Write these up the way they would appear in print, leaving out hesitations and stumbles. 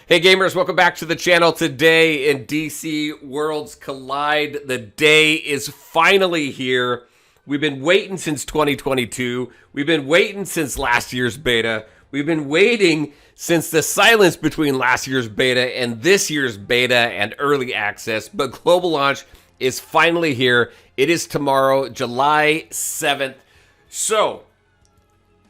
Hey gamers, welcome back to the channel. Today in DC Worlds Collide, the day is finally here. We've been waiting since 2022. We've been waiting since last year's beta. We've been waiting since the silence between last year's beta and this year's beta and early access, but global launch is finally here. It is tomorrow, July 7th. So,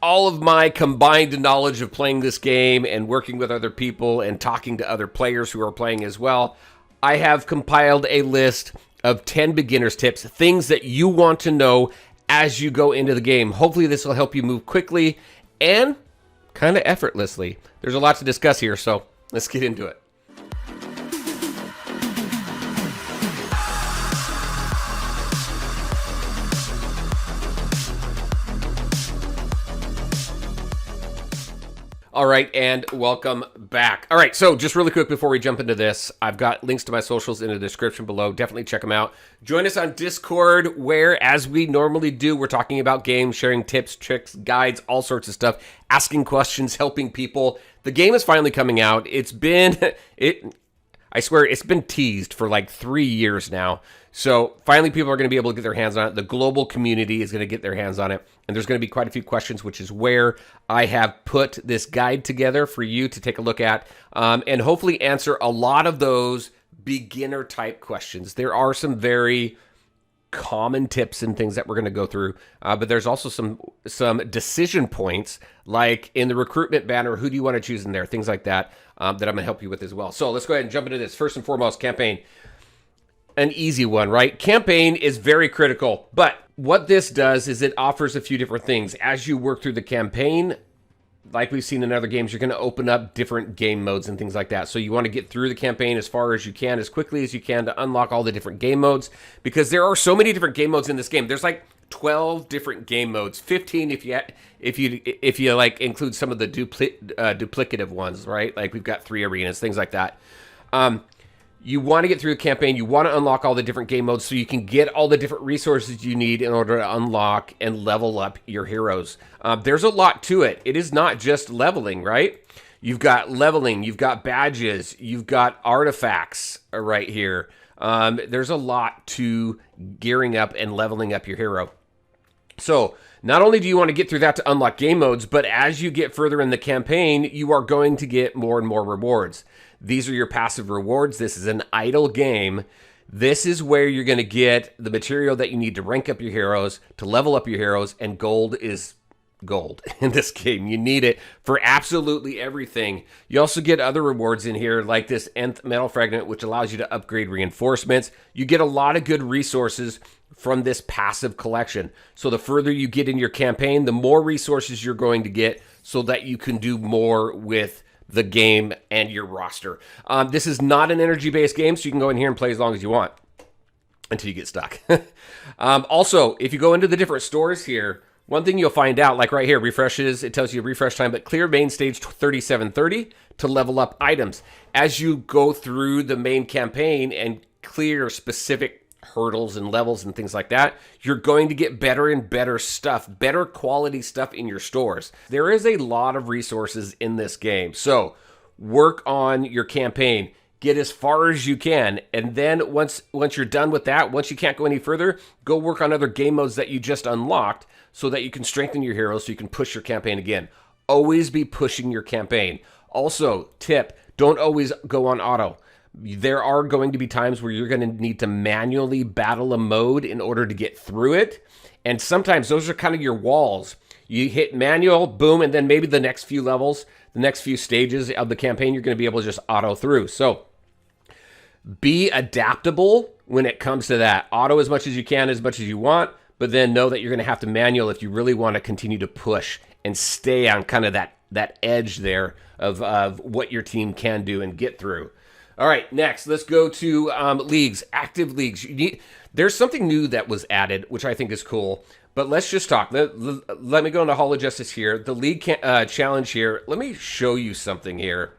all of my combined knowledge of playing this game and working with other people and talking to other players who are playing as well, I have compiled a list of 10 beginner's tips, things that you want to know as you go into the game. Hopefully this will help you move quickly and kind of effortlessly. There's a lot to discuss here, so let's get into it. All right, and welcome back. All right, so just really quick before we jump into this, I've got links to my socials in the description below. Definitely check them out. Join us on Discord, where, as we normally do, we're talking about games, sharing tips, tricks, guides, all sorts of stuff, asking questions, helping people. The game is finally coming out. I swear, it's been teased for like 3 years now. So finally people are going to be able to get their hands on it. The global community is going to get their hands on it. And there's going to be quite a few questions, which is where I have put this guide together for you to take a look at and hopefully answer a lot of those beginner type questions. There are some very common tips and things that we're going to go through, but there's also some decision points, like in the recruitment banner, who do you want to choose in there, things like that, that I'm going to help you with as well. So let's go ahead and jump into this. First and foremost, campaign. An easy one, right? Campaign is very critical, but what this does is it offers a few different things. As you work through the campaign, like we've seen in other games, you're going to open up different game modes and things like that. So you want to get through the campaign as far as you can, as quickly as you can, to unlock all the different game modes, because there are so many different game modes in this game. There's like 12 different game modes, 15 if you like include some of the duplicative ones, right? Like we've got 3 arenas, things like that. You want to get through the campaign. You want to unlock all the different game modes so you can get all the different resources you need in order to unlock and level up your heroes. There's a lot to it. It is not just leveling, right? You've got leveling, you've got badges, you've got artifacts right here. There's a lot to gearing up and leveling up your hero. So not only do you want to get through that to unlock game modes, but as you get further in the campaign, you are going to get more and more rewards. These are your passive rewards. This is an idle game. This is where you're going to get the material that you need to rank up your heroes, to level up your heroes, and gold is gold in this game. You need it for absolutely everything. You also get other rewards in here, like this nth metal fragment, which allows you to upgrade reinforcements. You get a lot of good resources from this passive collection. So the further you get in your campaign, the more resources you're going to get so that you can do more with the game and your roster. This is not an energy-based game, so you can go in here and play as long as you want until you get stuck. Also, if you go into the different stores here, one thing you'll find out, like right here, refreshes, it tells you refresh time, but clear main stage 3730 to level up items. As you go through the main campaign and clear specific hurdles and levels and things like that, you're going to get better and better stuff, better quality stuff in your stores. There is a lot of resources in this game. So work on your campaign, get as far as you can. And then once you're done with that, once you can't go any further, go work on other game modes that you just unlocked so that you can strengthen your heroes so you can push your campaign again. Always be pushing your campaign. Also, tip, don't always go on auto. There are going to be times where you're going to need to manually battle a mode in order to get through it. And sometimes those are kind of your walls. You hit manual, boom, and then maybe the next few levels, the next few stages of the campaign, you're going to be able to just auto through. So be adaptable when it comes to that. Auto as much as you can, as much as you want, but then know that you're going to have to manual if you really want to continue to push and stay on kind of that edge there of what your team can do and get through. All right, next, let's go to leagues, active leagues. There's something new that was added, which I think is cool, but let's just talk. Let me go into Hall of Justice here. The league challenge here, let me show you something here.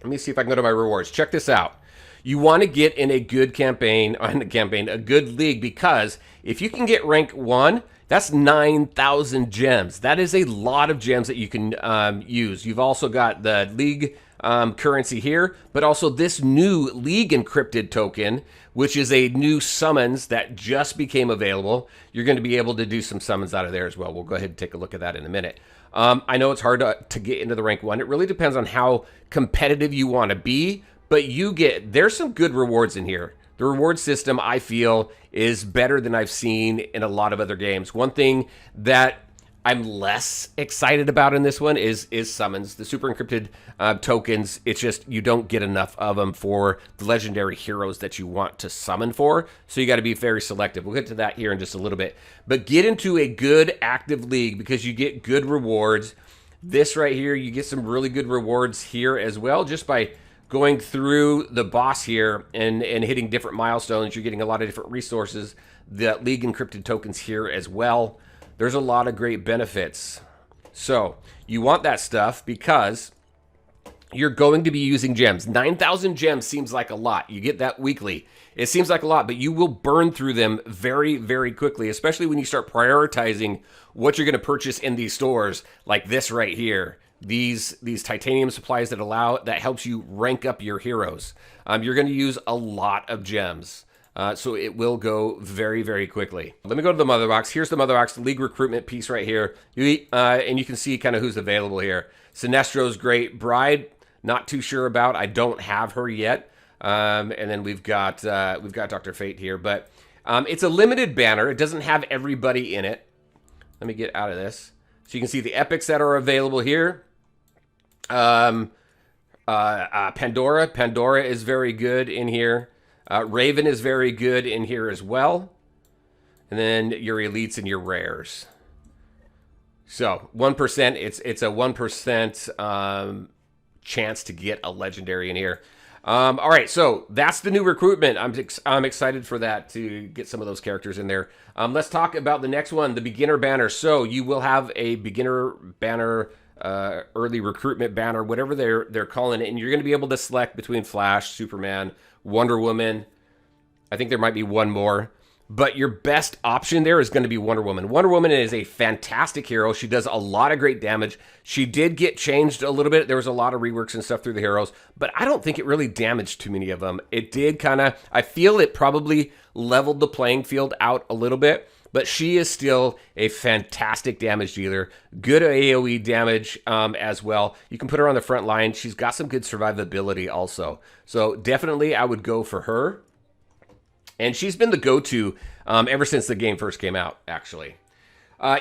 Let me see if I can go to my rewards. Check this out. You want to get in a good campaign, a good league, because if you can get rank 1, That's 9,000 gems. That is a lot of gems that you can use. You've also got the League currency here, but also this new League encrypted token, which is a new summons that just became available. You're going to be able to do some summons out of there as well. We'll go ahead and take a look at that in a minute. I know it's hard to get into the rank 1. It really depends on how competitive you want to be, but there's some good rewards in here. The reward system, I feel, is better than I've seen in a lot of other games. One thing that I'm less excited about in this one is summons. The super encrypted tokens, it's just you don't get enough of them for the legendary heroes that you want to summon for, so you got to be very selective. We'll get to that here in just a little bit. But get into a good active league because you get good rewards. This right here, you get some really good rewards here as well just by going through the boss here and hitting different milestones. You're getting a lot of different resources. The League encrypted tokens here as well. There's a lot of great benefits. So you want that stuff because you're going to be using gems. 9,000 gems seems like a lot. You get that weekly. It seems like a lot, but you will burn through them very, very quickly, especially when you start prioritizing what you're going to purchase in these stores like this right here. These titanium supplies that helps you rank up your heroes. You're going to use a lot of gems. So it will go very, very quickly. Let me go to the mother box. Here's the mother box, the League recruitment piece right here. And you can see kind of who's available here. Sinestro's great. Bride, not too sure about. I don't have her yet. And then we've got Dr. Fate here. But it's a limited banner. It doesn't have everybody in it. Let me get out of this. So you can see the epics that are available here. Pandora. Pandora is very good in here. Raven is very good in here as well. And then your elites and your rares. So 1%, it's a 1% chance to get a legendary in here. All right, so that's the new recruitment. I'm excited for that to get some of those characters in there. Let's talk about the next one, the beginner banner. So you will have a beginner banner, early recruitment banner, whatever they're calling it, and you're going to be able to select between Flash, Superman, Wonder Woman. I think there might be one more, but your best option there is going to be Wonder Woman. Wonder Woman is a fantastic hero. She does a lot of great damage. She did get changed a little bit. There was a lot of reworks and stuff through the heroes, but I don't think it really damaged too many of them. It did I feel it probably leveled the playing field out a little bit, but she is still a fantastic damage dealer. Good AoE damage as well. You can put her on the front line. She's got some good survivability also. So definitely I would go for her. And she's been the go-to ever since the game first came out, actually.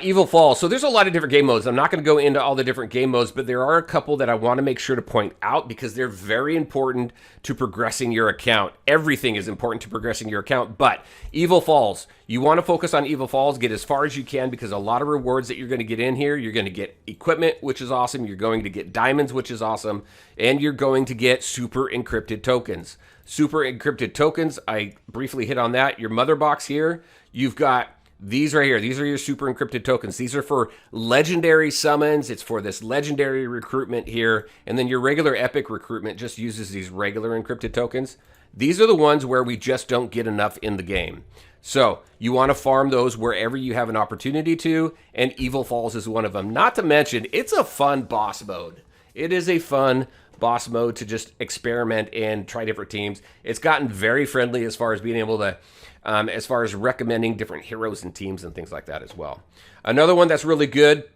Evil Falls. So there's a lot of different game modes. I'm not going to go into all the different game modes, but there are a couple that I want to make sure to point out because they're very important to progressing your account. Everything is important to progressing your account, but Evil Falls. You want to focus on Evil Falls, get as far as you can because a lot of rewards that you're going to get in here. You're going to get equipment, which is awesome. You're going to get diamonds, which is awesome. And you're going to get super encrypted tokens. Super encrypted tokens, I briefly hit on that. Your mother box here, you've got these right here. These are your super encrypted tokens. These are for legendary summons. It's for this legendary recruitment here. And then your regular epic recruitment just uses these regular encrypted tokens. These are the ones where we just don't get enough in the game. So you want to farm those wherever you have an opportunity to, and Evil Falls is one of them. Not to mention, it's a fun boss mode. It is a fun boss mode to just experiment and try different teams. It's gotten very friendly as far as being able to, as far as recommending different heroes and teams and things like that as well. Another one that's really good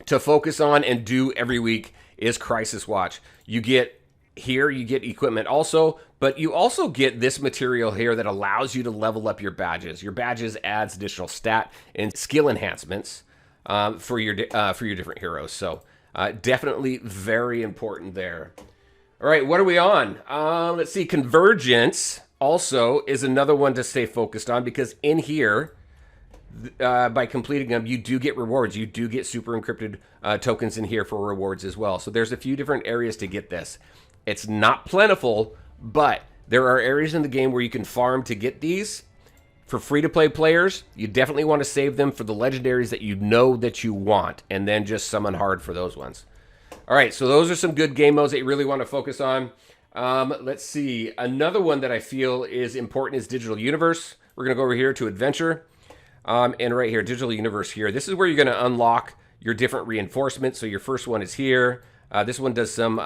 to focus on and do every week is Crisis Watch. You get equipment also, but you also get this material here that allows you to level up your badges. Your badges adds additional stat and skill enhancements for your different heroes. So definitely very important there. All right, what are we on? Let's see. Convergence also is another one to stay focused on because in here, by completing them, you do get rewards. You do get super encrypted tokens in here for rewards as well. So there's a few different areas to get this. It's not plentiful, but there are areas in the game where you can farm to get these. For free-to-play players, you definitely want to save them for the legendaries that you know that you want, and then just summon hard for those ones. All right, so those are some good game modes that you really want to focus on. Let's see. Another one that I feel is important is Digital Universe. We're going to go over here to Adventure. And right here, Digital Universe here. This is where you're going to unlock your different reinforcements. So your first one is here. This one does some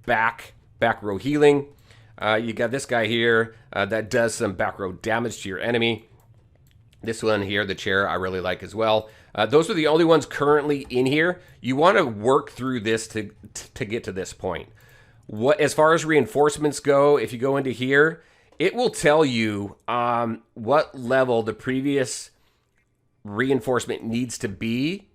back row healing. You got this guy here that does some back row damage to your enemy. This one here, the chair, I really like as well. Those are the only ones currently in here. You want to work through this to get to this point. As far as reinforcements go, if you go into here, it will tell you what level the previous reinforcement needs to be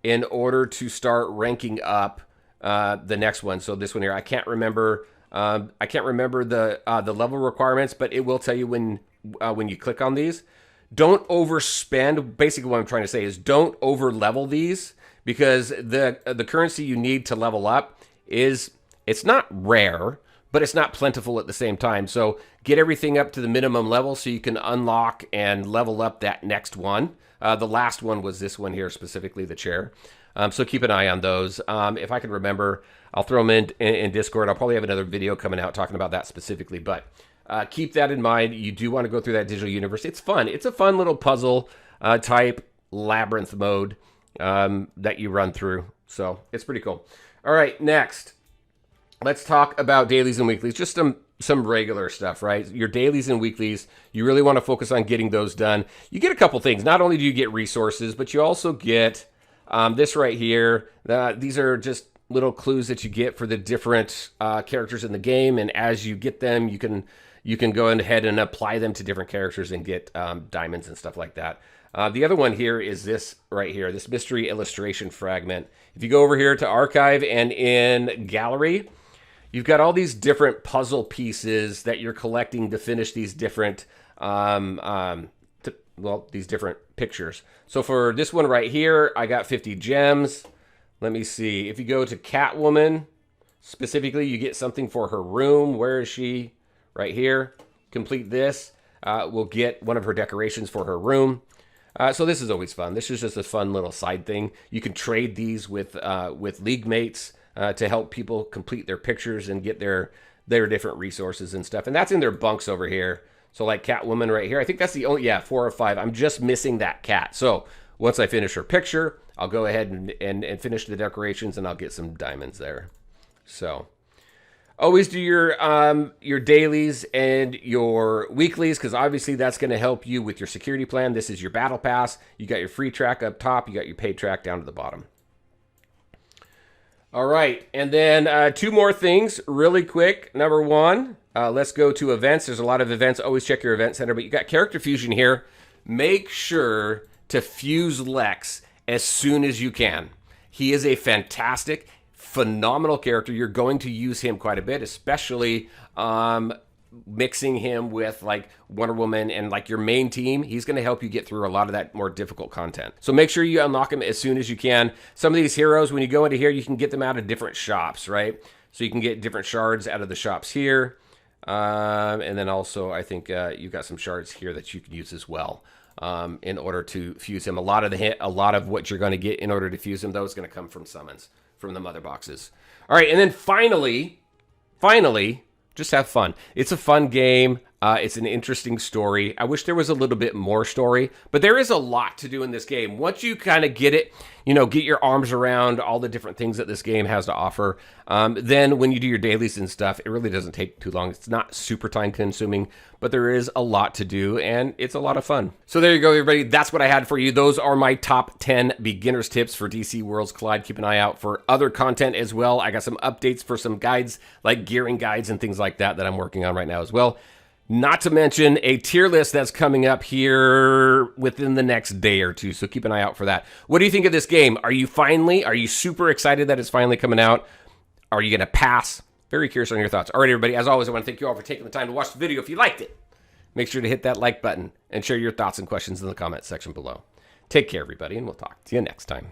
in order to start ranking up the next one. So this one here, I can't remember the level requirements, but it will tell you when you click on these. Don't overspend. Basically, what I'm trying to say is don't over level these, because the currency you need to level up it's not rare, but it's not plentiful at the same time. So get everything up to the minimum level so you can unlock and level up that next one. The last one was this one here, specifically the chair. So keep an eye on those. If I can remember, I'll throw them in Discord. I'll probably have another video coming out talking about that specifically, but keep that in mind. You do want to go through that Digital Universe. It's fun. It's a fun little puzzle type labyrinth mode that you run through. So it's pretty cool. All right, next. Let's talk about dailies and weeklies. Just some regular stuff, right? Your dailies and weeklies, you really want to focus on getting those done. You get a couple things. Not only do you get resources, but you also get this right here. These are just little clues that you get for the different characters in the game, and as you get them, you can go ahead and apply them to different characters and get diamonds and stuff like that. The other one here is this right here, this mystery illustration fragment. If you go over here to archive and in gallery, you've got all these different puzzle pieces that you're collecting to finish these different, these different pictures. So for this one right here, I got 50 gems. Let me see. If you go to Catwoman, specifically, you get something for her room. Where is she? Right here. Complete this. We'll get one of her decorations for her room. So this is always fun. This is just a fun little side thing. You can trade these with league mates to help people complete their pictures and get their different resources and stuff. And that's in their bunks over here. So like Catwoman right here, I think that's the only, 4 or 5. I'm just missing that cat. So once I finish her picture, I'll go ahead and finish the decorations and I'll get some diamonds there. So always do your dailies and your weeklies, because obviously that's going to help you with your security plan. This is your battle pass. You got your free track up top. You got your paid track down to the bottom. All right, and then 2 more things really quick. Number 1, let's go to events. There's a lot of events. Always check your event center, but you got character fusion here. Make sure to fuse Lex as soon as you can. He is a fantastic, phenomenal character. You're going to use him quite a bit, especially mixing him with like Wonder Woman and like your main team. He's going to help you get through a lot of that more difficult content. So make sure you unlock him as soon as you can. Some of these heroes, when you go into here, you can get them out of different shops, right? So you can get different shards out of the shops here. And then also, I think you've got some shards here that you can use as well in order to fuse him. A lot of what you're going to get in order to fuse him, though, is going to come from summons, from the mother boxes. All right, and then finally, just have fun. It's a fun game. It's an interesting story. I wish there was a little bit more story, but there is a lot to do in this game. Once you kind of get it, get your arms around all the different things that this game has to offer, then when you do your dailies and stuff, it really doesn't take too long. It's not super time consuming, but there is a lot to do, and it's a lot of fun. So there you go, everybody. That's what I had for you. Those are my top 10 beginner's tips for DC Worlds Collide. Keep an eye out for other content as well. I got some updates for some guides, like gearing guides and things like that I'm working on right now as well. Not to mention a tier list that's coming up here within the next day or 2, so keep an eye out for that. What do you think of this game? Are you super excited that it's finally coming out? Are you going to pass? Very curious on your thoughts. All right, everybody, as always, I want to thank you all for taking the time to watch the video. If you liked it, make sure to hit that like button and share your thoughts and questions in the comments section below. Take care, everybody, and we'll talk to you next time.